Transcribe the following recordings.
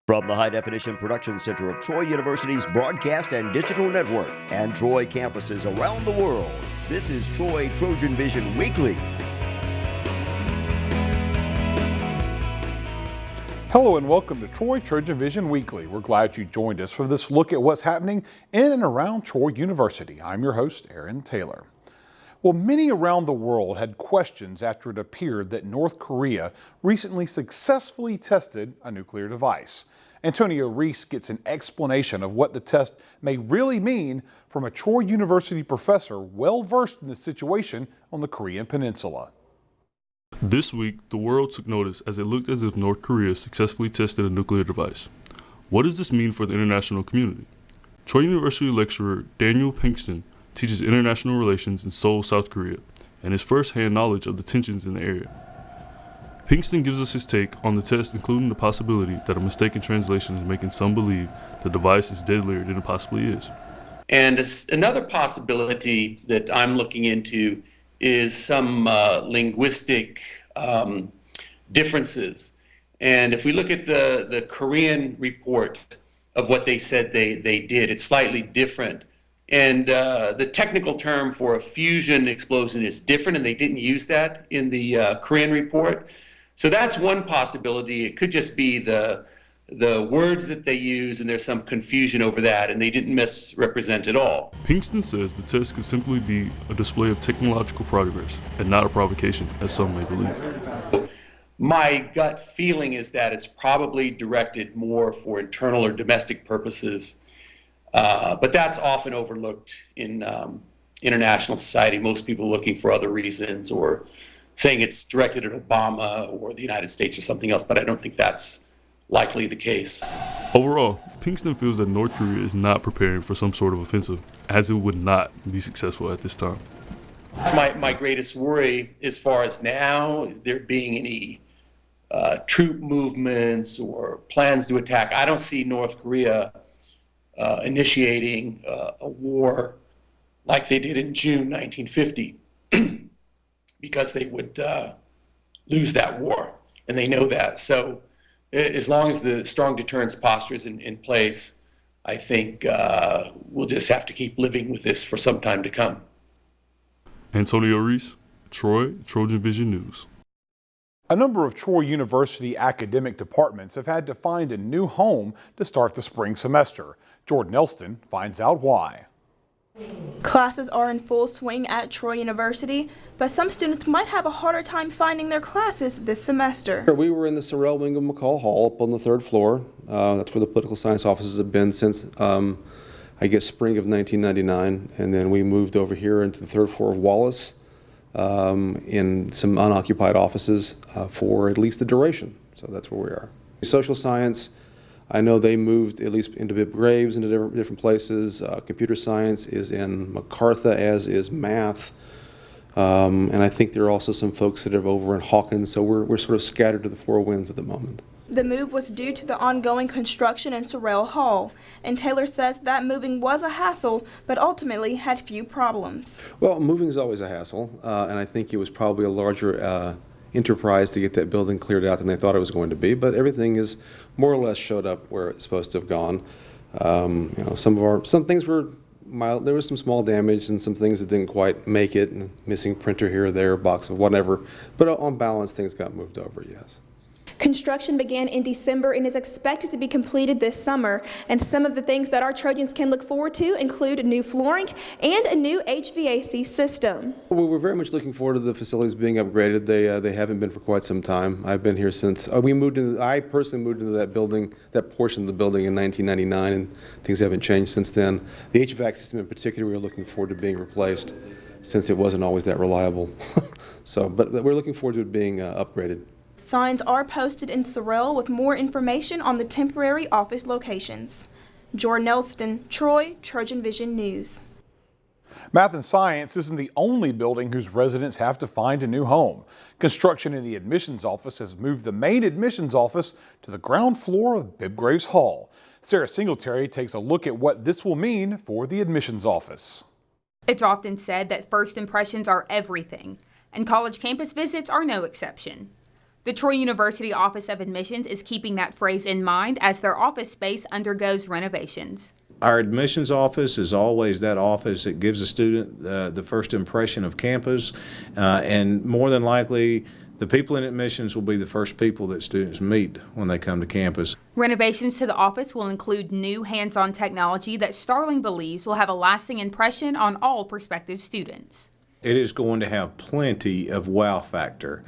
From the High Definition Production Center of Troy University's Broadcast and Digital Network and Troy campuses around the world, this is Troy TrojanVision Weekly. Hello and welcome to Troy TrojanVision Weekly. We're glad you joined us for this look at what's happening in and around Troy University. I'm your host, Aaron Taylor. Well, many around the world had questions after it appeared that North Korea recently successfully tested a nuclear device. Antonio Reese gets an explanation of what the test may really mean from a Troy University professor well-versed in the situation on the Korean Peninsula. This week, the world took notice as it looked as if North Korea successfully tested a nuclear device. What does this mean for the international community? Troy University lecturer Daniel Pinkston teaches international relations in Seoul, South Korea, and has first-hand knowledge of the tensions in the area. Pinkston gives us his take on the test, including the possibility that a mistaken translation is making some believe the device is deadlier than it possibly is. And another possibility that I'm looking into is some linguistic differences. And if we look at the Korean report of what they said they did, it's slightly different. And the technical term for a fusion explosion is different, and they didn't use that in the Korean report. So that's one possibility. It could just be the words that they use, and there's some confusion over that, and they didn't misrepresent at all. Pinkston says the test could simply be a display of technological progress and not a provocation, as some may believe. My gut feeling is that it's probably directed more for internal or domestic purposes, but that's often overlooked in international society. Most people are looking for other reasons or saying it's directed at Obama or the United States or something else, but I don't think that's likely the case. Overall, Pinkston feels that North Korea is not preparing for some sort of offensive, as it would not be successful at this time. My greatest worry as far as now there being any troop movements or plans to attack. I don't see North Korea initiating a war like they did in June 1950 because they would lose that war, and they know that. So as long as the strong deterrence posture is in place, I think we'll just have to keep living with this for some time to come. Antonio Reese, Troy, TrojanVision News. A number of Troy University academic departments have had to find a new home to start the spring semester. Jordan Elston finds out why. Classes are in full swing at Troy University, but some students might have a harder time finding their classes this semester. We were in the Sorel Hall up on the third floor. That's where the political science offices have been since, I guess, spring of 1999. And then we moved over here into the third floor of Wallace in some unoccupied offices for at least the duration. So that's where we are. Social science, I know they moved at least into Bibb Graves, into different places. Computer science is in MacArthur, as is math. And I think there are also some folks that are over in Hawkins, so we're sort of scattered to the four winds at the moment. The move was due to the ongoing construction in Sorel Hall, and Taylor says that moving was a hassle, but ultimately had few problems. Well, moving is always a hassle, and I think it was probably a larger enterprise to get that building cleared out than they thought it was going to be, but everything is more or less showed up where it's supposed to have gone. Some things were mild. There was some small damage and some things that didn't quite make it, and missing printer here or there, a box of whatever, but on balance things got moved over, yes. Construction began in December and is expected to be completed this summer, and some of the things that our Trojans can look forward to include new flooring and a new HVAC system. Well, we're very much looking forward to the facilities being upgraded. They haven't been for quite some time. I've been here since I personally moved into that building, that portion of the building in 1999, and things haven't changed since then. The HVAC system in particular, we're looking forward to being replaced since it wasn't always that reliable. But we're looking forward to it being upgraded. Signs are posted in Sorel with more information on the temporary office locations. Jordan Elston, Troy, TrojanVision News. Math and Science isn't the only building whose residents have to find a new home. Construction in the admissions office has moved the main admissions office to the ground floor of Bibb Graves Hall. Sarah Singletary takes a look at what this will mean for the admissions office. It's often said that first impressions are everything, and college campus visits are no exception. The Troy University Office of Admissions is keeping that phrase in mind as their office space undergoes renovations. Our admissions office is always that office that gives the student the first impression of campus, and more than likely, the people in admissions will be the first people that students meet when they come to campus. Renovations to the office will include new hands-on technology that Starling believes will have a lasting impression on all prospective students. It is going to have plenty of wow factor.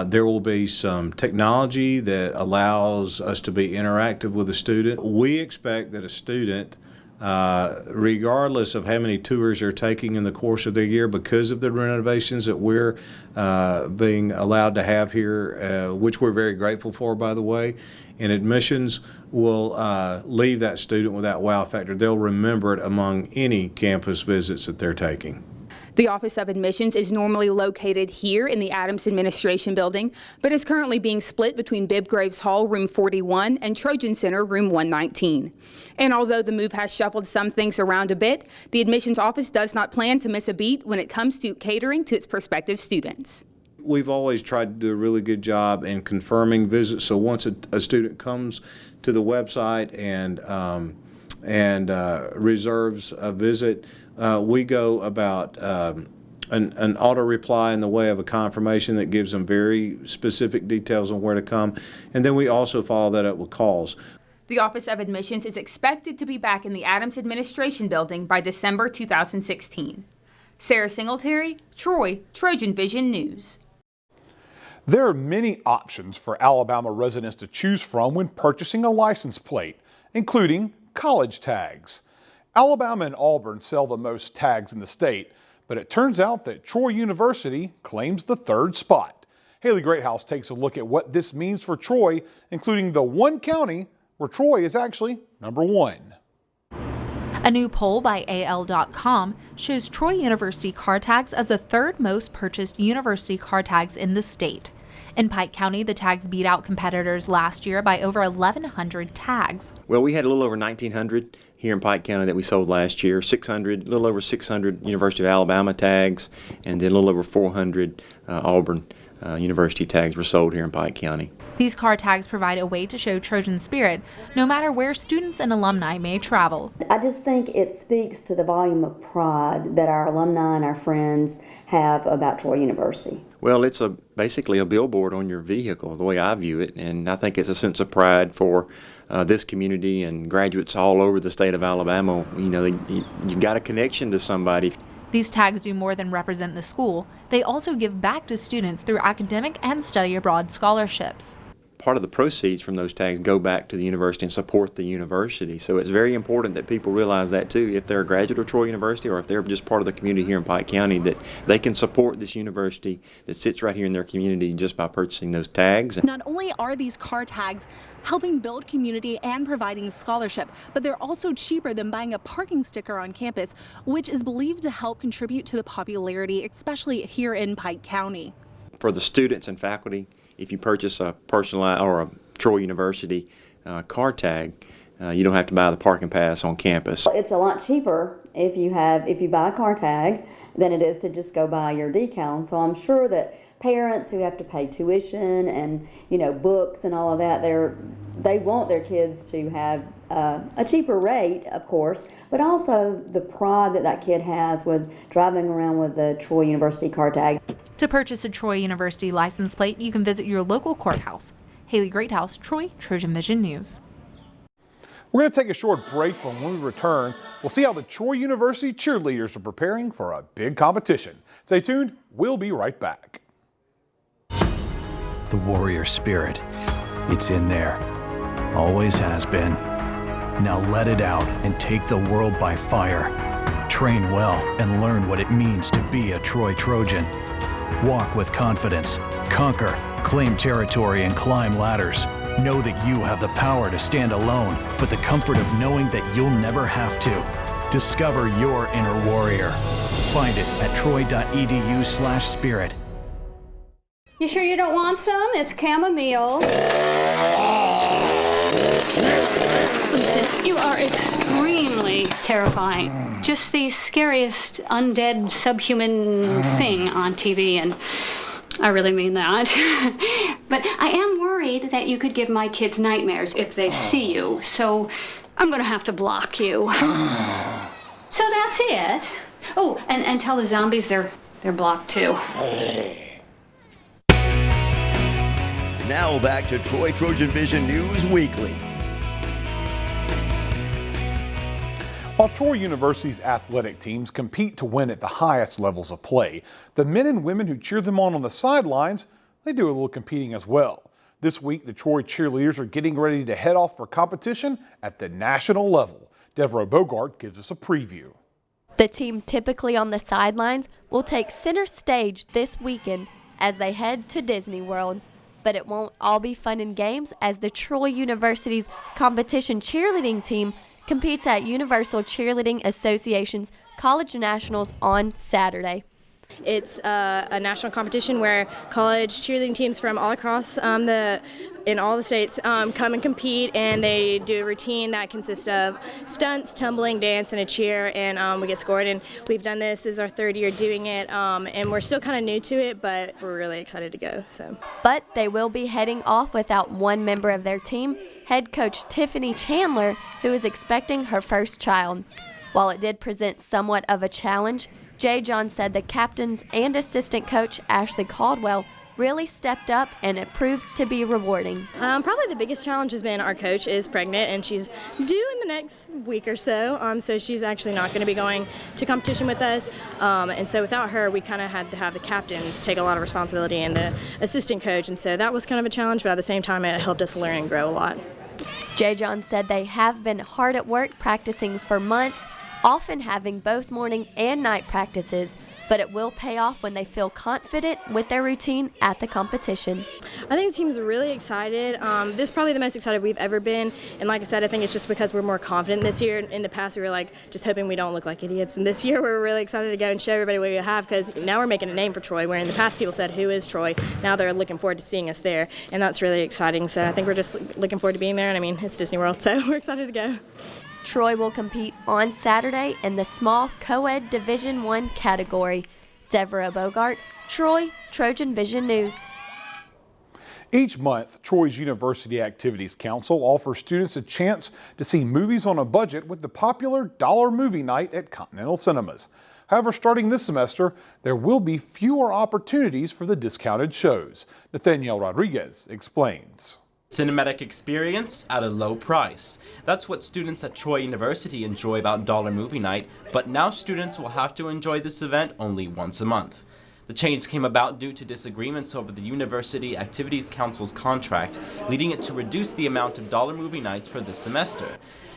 There will be some technology that allows us to be interactive with a student. We expect that a student, regardless of how many tours they're taking in the course of their year, because of the renovations that we're being allowed to have here, which we're very grateful for, by the way, and admissions will leave that student with that wow factor. They'll remember it among any campus visits that they're taking. The Office of Admissions is normally located here in the Adams Administration Building, but is currently being split between Bibb Graves Hall, Room 41, and Trojan Center, Room 119. And although the move has shuffled some things around a bit, the admissions office does not plan to miss a beat when it comes to catering to its prospective students. We've always tried to do a really good job in confirming visits, so once a student comes to the website and reserves a visit, we go about an auto reply in the way of a confirmation that gives them very specific details on where to come, and then we also follow that up with calls. The Office of Admissions is expected to be back in the Adams Administration Building by December 2016. Sarah Singletary, Troy, Trojan Vision News. There are many options for Alabama residents to choose from when purchasing a license plate, including college tags. Alabama and Auburn sell the most tags in the state, but it turns out that Troy University claims the third spot. Haley Greathouse takes a look at what this means for Troy, including the one county where Troy is actually number one. A new poll by AL.com shows Troy University car tags as the third most purchased university car tags in the state. In Pike County, the tags beat out competitors last year by over 1,100 tags. Well, we had a little over 1,900 here in Pike County that we sold last year, a little over 600 University of Alabama tags, and then a little over 400 Auburn University tags were sold here in Pike County. These car tags provide a way to show Trojan spirit, no matter where students and alumni may travel. I just think it speaks to the volume of pride that our alumni and our friends have about Troy University. Well, it's basically a billboard on your vehicle, the way I view it, and I think it's a sense of pride for this community and graduates all over the state of Alabama. You know, you've got a connection to somebody. These tags do more than represent the school. They also give back to students through academic and study abroad scholarships. Part of the proceeds from those tags go back to the university and support the university. So it's very important that people realize that too. If they're a graduate of Troy University or if they're just part of the community here in Pike County, that they can support this university that sits right here in their community just by purchasing those tags. Not only are these car tags helping build community and providing scholarship, but they're also cheaper than buying a parking sticker on campus, which is believed to help contribute to the popularity, especially here in Pike County. For the students and faculty, if you purchase a personalized or a Troy University car tag, you don't have to buy the parking pass on campus. It's a lot cheaper if you buy a car tag than it is to just go buy your decal. And so I'm sure that parents who have to pay tuition and books and all of that, they want their kids to have a cheaper rate, of course, but also the pride that kid has with driving around with the Troy University car tag. To purchase a Troy University license plate, you can visit your local courthouse. Haley Greathouse, Troy, Trojan Vision News. We're going to take a short break, but when we return, we'll see how the Troy University cheerleaders are preparing for a big competition. Stay tuned. We'll be right back. The warrior spirit, it's in there. Always has been. Now let it out and take the world by fire. Train well and learn what it means to be a Troy Trojan. Walk with confidence, conquer, claim territory, and climb ladders. Know that you have the power to stand alone, but the comfort of knowing that you'll never have to. Discover your inner warrior. Find it at troy.edu/spirit. You sure you don't want some? It's chamomile. Listen, you are extremely terrifying. Just the scariest undead subhuman thing on TV, and I really mean that. But I am worried that you could give my kids nightmares if they see you, so I'm gonna have to block you. So that's it. Oh, and tell the zombies they're blocked too. Now back to Troy Trojan Vision News Weekly. While Troy University's athletic teams compete to win at the highest levels of play, the men and women who cheer them on the sidelines, they do a little competing as well. This week, the Troy cheerleaders are getting ready to head off for competition at the national level. Deborah Bogart gives us a preview. The team typically on the sidelines will take center stage this weekend as they head to Disney World. But it won't all be fun and games, as the Troy University's competition cheerleading team competes at Universal Cheerleading Association's College Nationals on Saturday. It's a national competition where college cheerleading teams from all across in all the states come and compete, and they do a routine that consists of stunts, tumbling, dance, and a cheer, and we get scored. And we've done this is our third year doing it, and we're still kind of new to it, but we're really excited to go. But they will be heading off without one member of their team, head coach Tiffany Chandler, who is expecting her first child. While it did present somewhat of a challenge, Jay John said the captains and assistant coach Ashley Caldwell really stepped up, and it proved to be rewarding. Probably the biggest challenge has been our coach is pregnant, and she's due in the next week or so, so she's actually not going to be going to competition with us, and so without her we kind of had to have the captains take a lot of responsibility and the assistant coach, and so that was kind of a challenge, but at the same time it helped us learn and grow a lot. Jay John said they have been hard at work practicing for months, often having both morning and night practices, but it will pay off when they feel confident with their routine at the competition. I think the team's really excited. This is probably the most excited we've ever been, and like I said, I think it's just because we're more confident this year. In the past, we were just hoping we don't look like idiots, and this year we're really excited to go and show everybody what we have, because now we're making a name for Troy, where in the past people said, who is Troy? Now they're looking forward to seeing us there, and that's really exciting. So I think we're just looking forward to being there, and I mean, it's Disney World, so we're excited to go. Troy will compete on Saturday in the small co-ed Division I category. Deborah Bogart, Troy, Trojan Vision News. Each month, Troy's University Activities Council offers students a chance to see movies on a budget with the popular Dollar Movie Night at Continental Cinemas. However, starting this semester, there will be fewer opportunities for the discounted shows. Nathaniel Rodriguez explains. Cinematic experience at a low price. That's what students at Troy University enjoy about Dollar Movie Night, but now students will have to enjoy this event only once a month. The change came about due to disagreements over the University Activities Council's contract, leading it to reduce the amount of Dollar Movie Nights for this semester.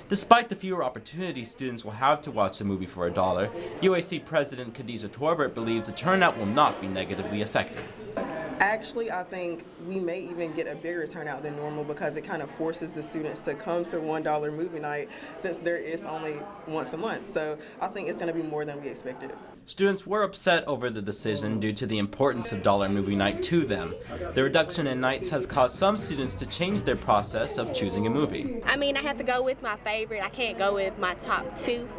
Despite the fewer opportunities students will have to watch the movie for $1, UAC President Khadijah Torbert believes the turnout will not be negatively affected. Actually, I think we may even get a bigger turnout than normal, because it kind of forces the students to come to $1 movie night, since there is only once a month. So I think it's going to be more than we expected. Students were upset over the decision due to the importance of Dollar Movie Night to them. The reduction in nights has caused some students to change their process of choosing a movie. I mean, I have to go with my favorite. I can't go with my top two,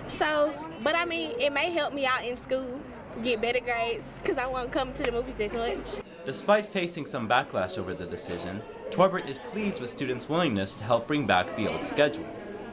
So, but I mean, it may help me out in school, get better grades, because I won't come to the movies as much. Despite facing some backlash over the decision, Torbert is pleased with students' willingness to help bring back the old schedule.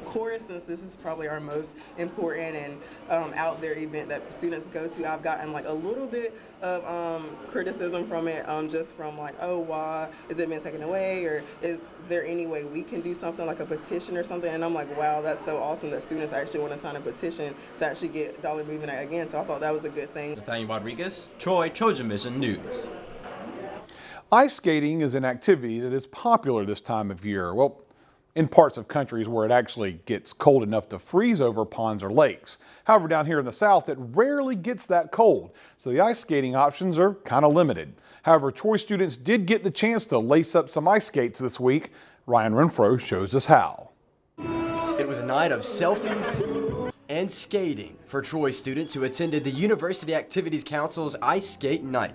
Chorus, since this is probably our most important and out there event that students go to, I've gotten a little bit of criticism from it, just from oh, why is it being taken away, or is there any way we can do something like a petition or something? And I'm like, wow, that's so awesome that students actually want to sign a petition to actually get Dollar Movie Night again. So I thought that was a good thing. Nathaniel Rodriguez, Troy, Trojan Vision News. Ice skating is an activity that is popular this time of year. Well, in parts of countries where it actually gets cold enough to freeze over ponds or lakes. However, down here in the South, it rarely gets that cold, so the ice skating options are kind of limited. However, Troy students did get the chance to lace up some ice skates this week. Ryan Renfro shows us how. It was a night of selfies and skating for Troy students who attended the University Activities Council's Ice Skate Night.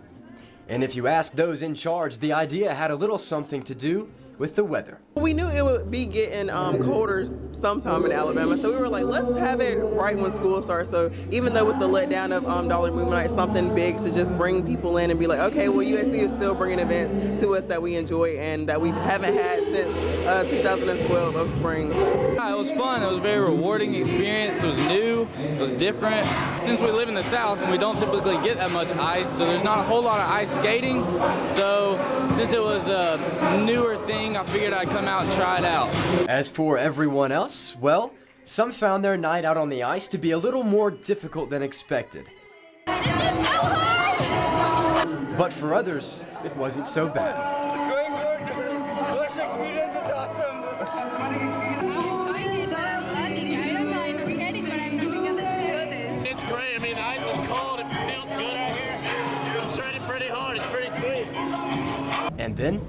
And if you ask those in charge, the idea had a little something to do with the weather. We knew it would be getting colder sometime in Alabama, so we were like, let's have it right when school starts. So even though with the letdown of Dollar Movie Night, something big to just bring people in and be like, okay, well, USC is still bringing events to us that we enjoy and that we haven't had since 2012 of spring. It was fun. It was a very rewarding experience. It was new. It was different. Since we live in the South and we don't typically get that much ice, so there's not a whole lot of ice skating. So since it was a newer thing, I figured I'd come out and try it out. As for everyone else, well, some found their night out on the ice to be a little more difficult than expected. But for others, it wasn't so bad. It's going good. First experience, it's awesome. I'm enjoying it, but I'm learning. I don't know, I know skating, but I'm not being able to do this. It's great. I mean, the ice is cold. It feels good out here. I'm shredding pretty hard. It's pretty sweet. And then,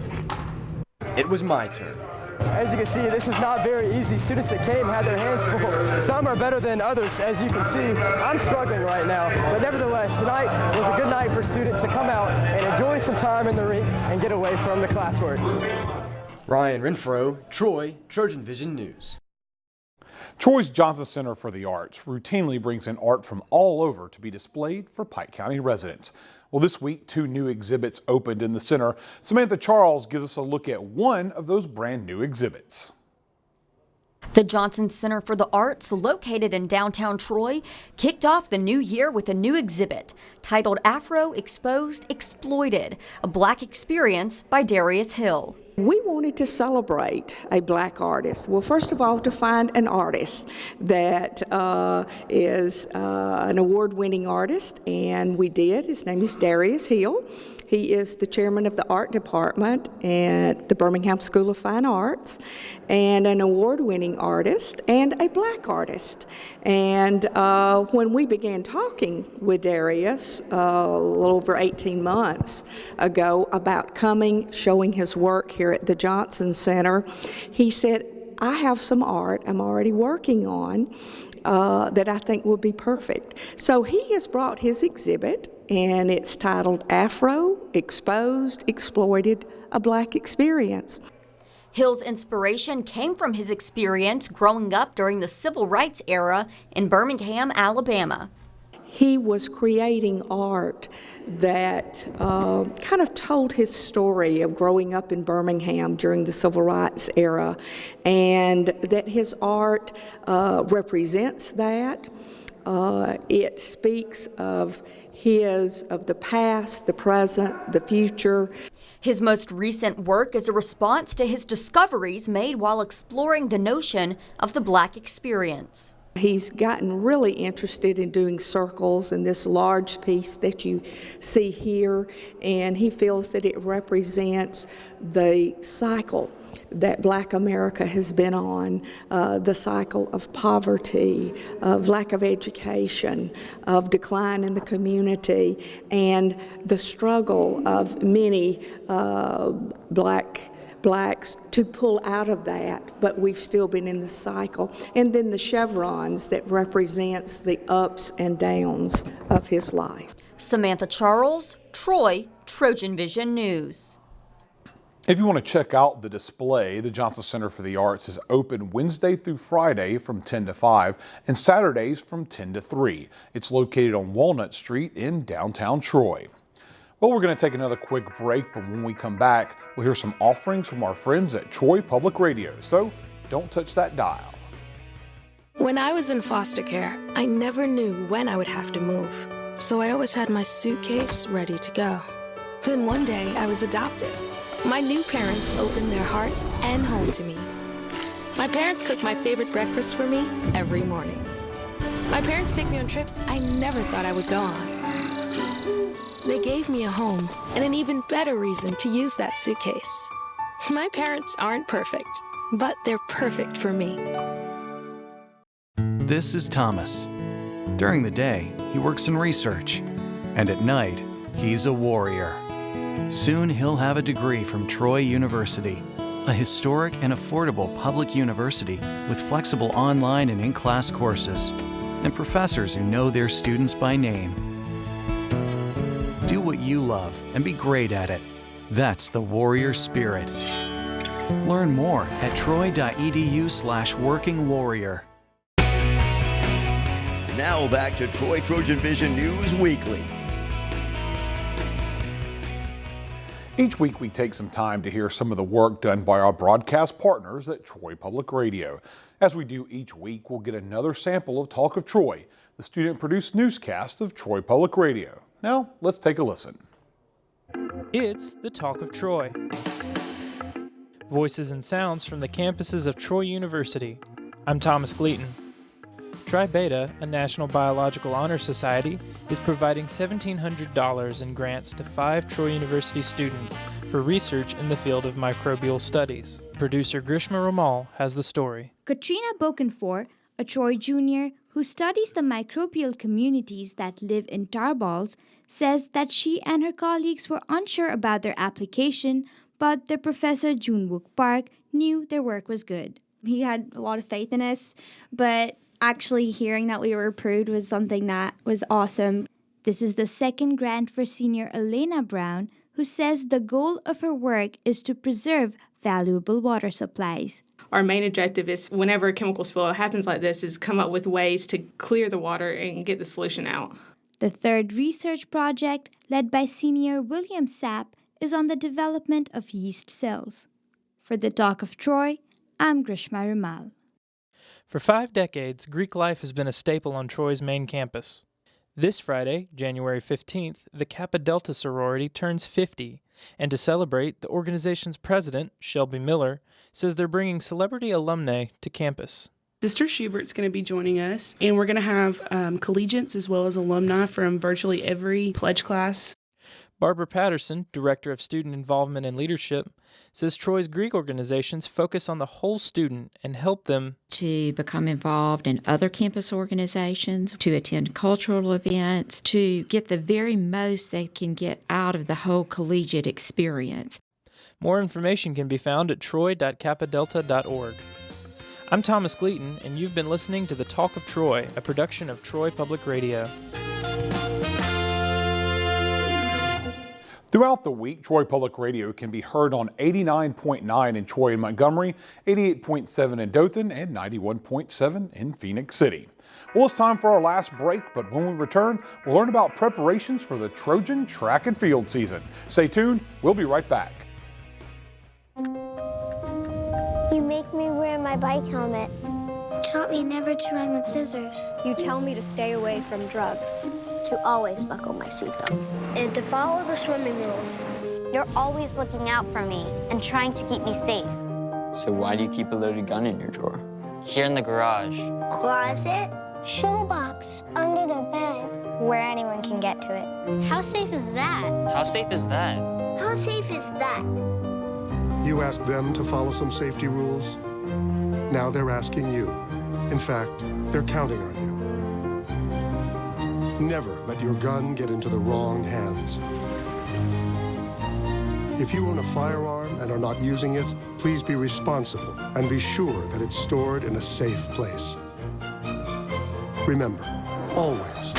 it was my turn. As you can see, this is not very easy. Students that came had their hands full. Some are better than others, as you can see. I'm struggling right now, but nevertheless, tonight was a good night for students to come out and enjoy some time in the rink and get away from the classwork. Ryan Renfro, Troy, Trojan Vision News. Troy's Johnson Center for the Arts routinely brings in art from all over to be displayed for Pike County residents. Well, this week, 2 new exhibits opened in the center. Samantha Charles gives us a look at one of those brand new exhibits. The Johnson Center for the Arts, located in downtown Troy, kicked off the new year with a new exhibit titled Afro Exposed Exploited, a Black Experience by Darius Hill. We wanted to celebrate a black artist. Well, first of all, to find an artist that is an award-winning artist, and we did. His name is Darius Hill. He is the chairman of the art department at the Birmingham School of Fine Arts, and an award-winning artist and a black artist. And when we began talking with Darius a little over 18 months ago about coming, showing his work here at the Johnson Center, he said, I have some art I'm already working on that I think will be perfect. So he has brought his exhibit, and it's titled Afro Exposed Exploited, a Black Experience. Hill's inspiration came from his experience growing up during the civil rights era in Birmingham, Alabama. He was creating art that kind of told his story of growing up in Birmingham during the civil rights era, and that his art represents that. It speaks of the past, the present, the future. His most recent work is a response to his discoveries made while exploring the notion of the Black experience. He's gotten really interested in doing circles in this large piece that you see here, and he feels that it represents the cycle that Black America has been on, the cycle of poverty, of lack of education, of decline in the community, and the struggle of many blacks to pull out of that, but we've still been in the cycle. And then the chevrons that represents the ups and downs of his life. Samantha Charles, Troy, Trojan Vision News. If you want to check out the display, the Johnson Center for the Arts is open Wednesday through Friday from 10 to 5 and Saturdays from 10 to 3. It's located on Walnut Street in downtown Troy. Well, we're going to take another quick break, but when we come back, we'll hear some offerings from our friends at Troy Public Radio. So don't touch that dial. When I was in foster care, I never knew when I would have to move. So I always had my suitcase ready to go. Then one day I was adopted. My new parents opened their hearts and home to me. My parents cook my favorite breakfast for me every morning. My parents take me on trips I never thought I would go on. They gave me a home and an even better reason to use that suitcase. My parents aren't perfect, but they're perfect for me. This is Thomas. During the day, he works in research, and at night, he's a warrior. Soon he'll have a degree from Troy University, a historic and affordable public university with flexible online and in-class courses, and professors who know their students by name. Do what you love and be great at it. That's the warrior spirit. Learn more at troy.edu/workingwarrior. Now back to Troy Trojan Vision News Weekly. Each week we take some time to hear some of the work done by our broadcast partners at Troy Public Radio. As we do each week, we'll get another sample of Talk of Troy, the student-produced newscast of Troy Public Radio. Now, let's take a listen. It's the Talk of Troy. Voices and sounds from the campuses of Troy University. I'm Thomas Gleaton. Tri Beta, a National Biological Honor Society, is providing $1,700 in grants to 5 Troy University students for research in the field of microbial studies. Producer Grishma Ramal has the story. Katrina Bokenfor, a Troy junior who studies the microbial communities that live in tar balls, says that she and her colleagues were unsure about their application, but their professor Junwook Park knew their work was good. He had a lot of faith in us, but actually hearing that we were approved was something that was awesome. This is the second grant for senior Elena Brown, who says the goal of her work is to preserve valuable water supplies. Our main objective is, whenever a chemical spill happens like this, is come up with ways to clear the water and get the solution out. The third research project, led by senior William Sapp, is on the development of yeast cells. For the Talk of Troy, I'm Grishma Ramal. For 5 decades, Greek life has been a staple on Troy's main campus. This Friday, January 15th, the Kappa Delta sorority turns 50, and to celebrate, the organization's president, Shelby Miller, says they're bringing celebrity alumni to campus. Sister Schubert's going to be joining us, and we're going to have collegiates as well as alumni from virtually every pledge class. Barbara Patterson, Director of Student Involvement and Leadership, says Troy's Greek organizations focus on the whole student and help them to become involved in other campus organizations, to attend cultural events, to get the very most they can get out of the whole collegiate experience. More information can be found at troy.kappadelta.org. I'm Thomas Gleaton, and you've been listening to The Talk of Troy, a production of Troy Public Radio. Throughout the week, Troy Public Radio can be heard on 89.9 in Troy and Montgomery, 88.7 in Dothan, and 91.7 in Phoenix City. Well, it's time for our last break, but when we return, we'll learn about preparations for the Trojan track and field season. Stay tuned, we'll be right back. You make me wear my bike helmet. Taught me never to run with scissors. You tell me to stay away from drugs. To always buckle my seatbelt. And to follow the swimming rules. You're always looking out for me and trying to keep me safe. So why do you keep a loaded gun in your drawer? Here in the garage. Closet. Shoe box. Under the bed. Where anyone can get to it. How safe is that? How safe is that? How safe is that? You asked them to follow some safety rules. Now they're asking you. In fact, they're counting on you. Never let your gun get into the wrong hands. If you own a firearm and are not using it, please be responsible and be sure that it's stored in a safe place. Remember, always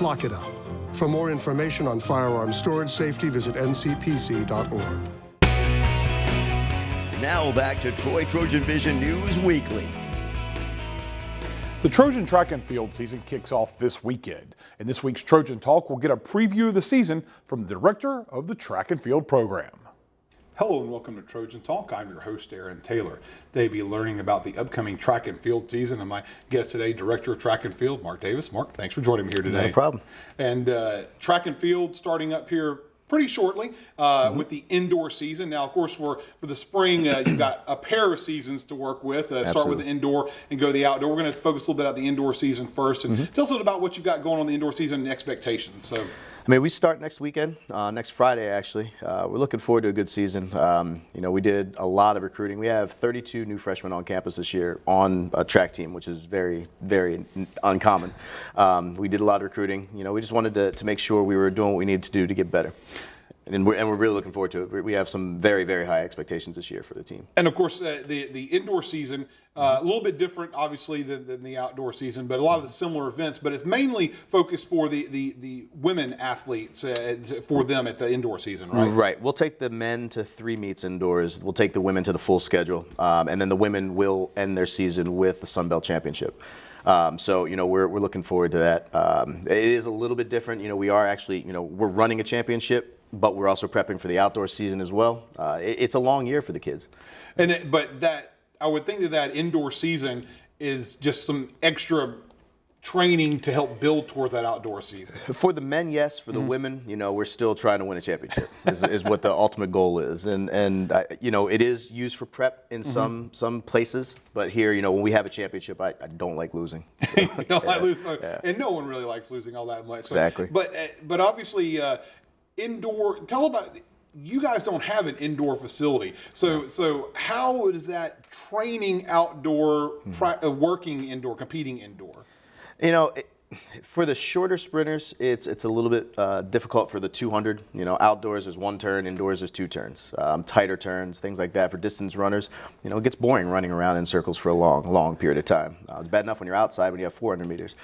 lock it up. For more information on firearm storage safety, visit ncpc.org. Now back to Troy Trojan Vision News Weekly. The Trojan track and field season kicks off this weekend. In this week's Trojan Talk, we'll get a preview of the season from the director of the track and field program. Hello and welcome to Trojan Talk. I'm your host, Aaron Taylor. Today we'll be learning about the upcoming track and field season, and my guest today, Director of Track and Field, Mark Davis. Mark, thanks for joining me here today. No problem. And track and field starting up here pretty shortly with the indoor season. Now, of course, for the spring, you've got a pair of seasons to work with. Start with the indoor and go to the outdoor. We're going to focus a little bit on the indoor season first. And tell us a little about what you've got going on in the indoor season and expectations. So, I mean, we start next weekend, next Friday, actually. We're looking forward to a good season. We did a lot of recruiting. We have 32 new freshmen on campus this year on a track team, which is very, very uncommon. We did a lot of recruiting. We just wanted to make sure we were doing what we needed to do to get better. And we're really looking forward to it. We have some very, very high expectations this year for the team. And of course, the indoor season, a little bit different, obviously, than the outdoor season, but a lot of the similar events. But it's mainly focused for the women athletes, for them at the indoor season, right? Right. We'll take the men to 3 meets indoors. We'll take the women to the full schedule. And then the women will end their season with the Sun Belt Championship. So, we're looking forward to that. It is a little bit different. We are actually, we're running a championship, but we're also prepping for the outdoor season as well. It's a long year for the kids. But I would think that indoor season is just some extra training to help build towards that outdoor season. For the men, yes. For the women, we're still trying to win a championship is what the ultimate goal is. And it is used for prep in some places, but here, when we have a championship, I don't like losing. So, you don't like losing, and no one really likes losing all that much. So, exactly. But obviously, indoor. Tell about. You guys don't have an indoor facility, so how is that training outdoor, working indoor, competing indoor? For the shorter sprinters, it's a little bit difficult for the 200. Outdoors there's 1 turn, indoors there's 2 turns, tighter turns, things like that. For distance runners, it gets boring running around in circles for a long period of time. It's bad enough when you're outside when you have 400 meters.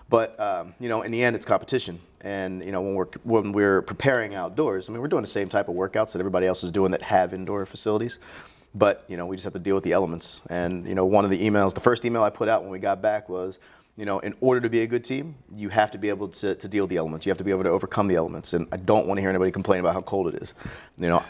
But in the end, it's competition, and when we're preparing outdoors, we're doing the same type of workouts that everybody else is doing that have indoor facilities, but we just have to deal with the elements. And one of the emails, the first email I put out when we got back was, in order to be a good team, you have to be able to deal with the elements. You have to be able to overcome the elements. And I don't want to hear anybody complain about how cold it is.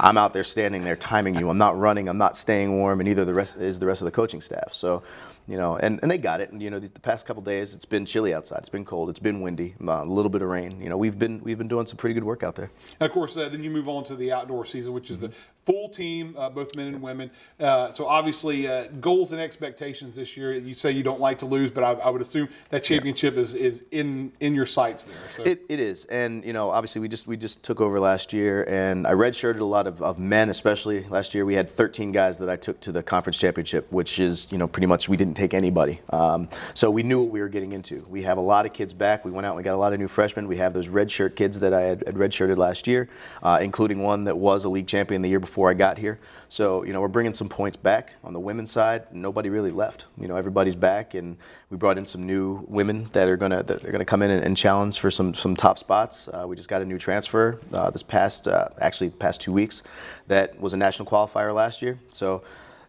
I'm out there standing there timing you. I'm not running. I'm not staying warm, and neither the rest of the coaching staff. So. And they got it. And the past couple days, it's been chilly outside. It's been cold. It's been windy. A little bit of rain. We've been doing some pretty good work out there. And of course, then you move on to the outdoor season, which is the full team, both men and women. So obviously, goals and expectations this year. You say you don't like to lose, but I would assume that championship is in your sights there. So. It is, and obviously we just took over last year, and I redshirted a lot of men, especially last year. We had 13 guys that I took to the conference championship, which is pretty much we didn't take anybody. So we knew what we were getting into. We have a lot of kids back. We went out and we got a lot of new freshmen. We have those redshirt kids that I had redshirted last year, including one that was a league champion the year before I got here. So, we're bringing some points back. On the women's side, nobody really left. Everybody's back, and we brought in some new women that are gonna come in and challenge for some top spots. We just got a new transfer this past 2 weeks that was a national qualifier last year. So,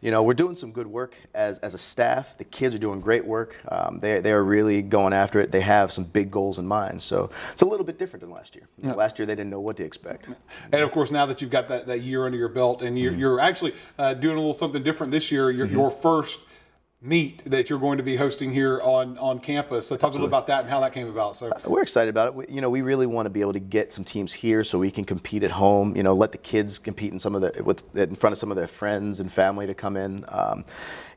we're doing some good work as a staff. The kids are doing great work. They are really going after it. They have some big goals in mind. So it's a little bit different than last year. Last year they didn't know what to expect. And of course, now that you've got that year under your belt, and you're actually doing a little something different this year. Your first meet that you're going to be hosting here on campus. So talk a little about that and how that came about. So we're excited about it. We really want to be able to get some teams here so we can compete at home. Let the kids compete in in front of some of their friends and family to come in.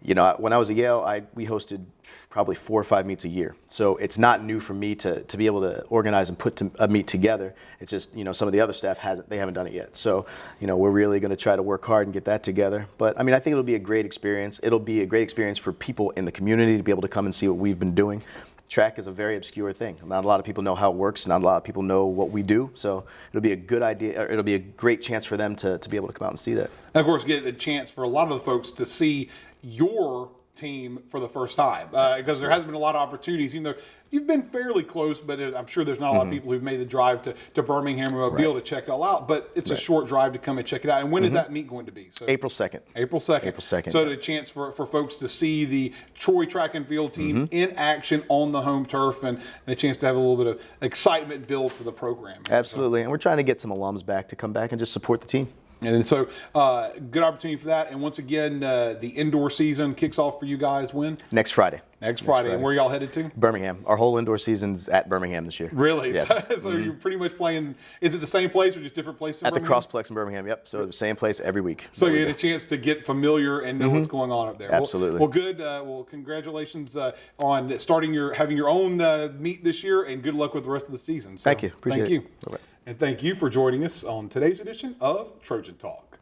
When I was at Yale, we hosted probably 4 or 5 meets a year. So it's not new for me to be able to organize and put a meet together. It's just, some of the other staff haven't done it yet. So, we're really going to try to work hard and get that together. But I think it'll be a great experience. It'll be a great experience for people in the community to be able to come and see what we've been doing. Track is a very obscure thing. Not a lot of people know how it works. Not a lot of people know what we do. So it'll be a good idea. Or it'll be a great chance for them to be able to come out and see that. And of course, get a chance for a lot of the folks to see your team for the first time, because there hasn't been a lot of opportunities. You've been fairly close, but I'm sure there's not a lot of people who've made the drive to Birmingham or Mobile to check it all out. But it's a short drive to come and check it out. And when is that meet going to be? So April 2nd. April 2nd. So the chance for folks to see the Troy track and field team in action on the home turf, and a chance to have a little bit of excitement build for the program. Absolutely. And we're trying to get some alums back to come back and just support the team. And so, good opportunity for that. And once again, the indoor season kicks off for you guys when? Next Friday. Next Friday. And where are y'all headed to? Birmingham. Our whole indoor season's at Birmingham this year. Really? Yes. So you're pretty much playing, is it the same place or just different places? At the Crossplex in Birmingham, yep. So the same place every week. So you get a chance to get familiar and know what's going on up there. Absolutely. Well, good. Well, congratulations on having your own meet this year, and good luck with the rest of the season. So, thank you. Appreciate it. Thank you. Bye-bye. And thank you for joining us on today's edition of Trojan Talk.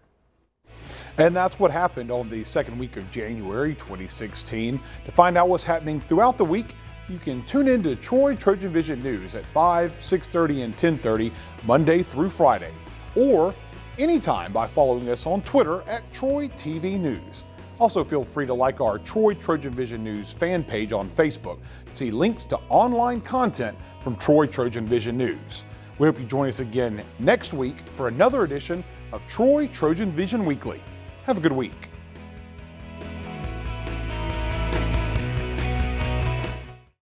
And that's what happened on the second week of January 2016. To find out what's happening throughout the week, you can tune in to Troy Trojan Vision News at 5, 6:30, and 10:30, Monday through Friday. or anytime by following us on Twitter at Troy TV News. Also, feel free to like our Troy Trojan Vision News fan page on Facebook to see links to online content from Troy Trojan Vision News. We hope you join us again next week for another edition of Troy Trojan Vision Weekly. Have a good week.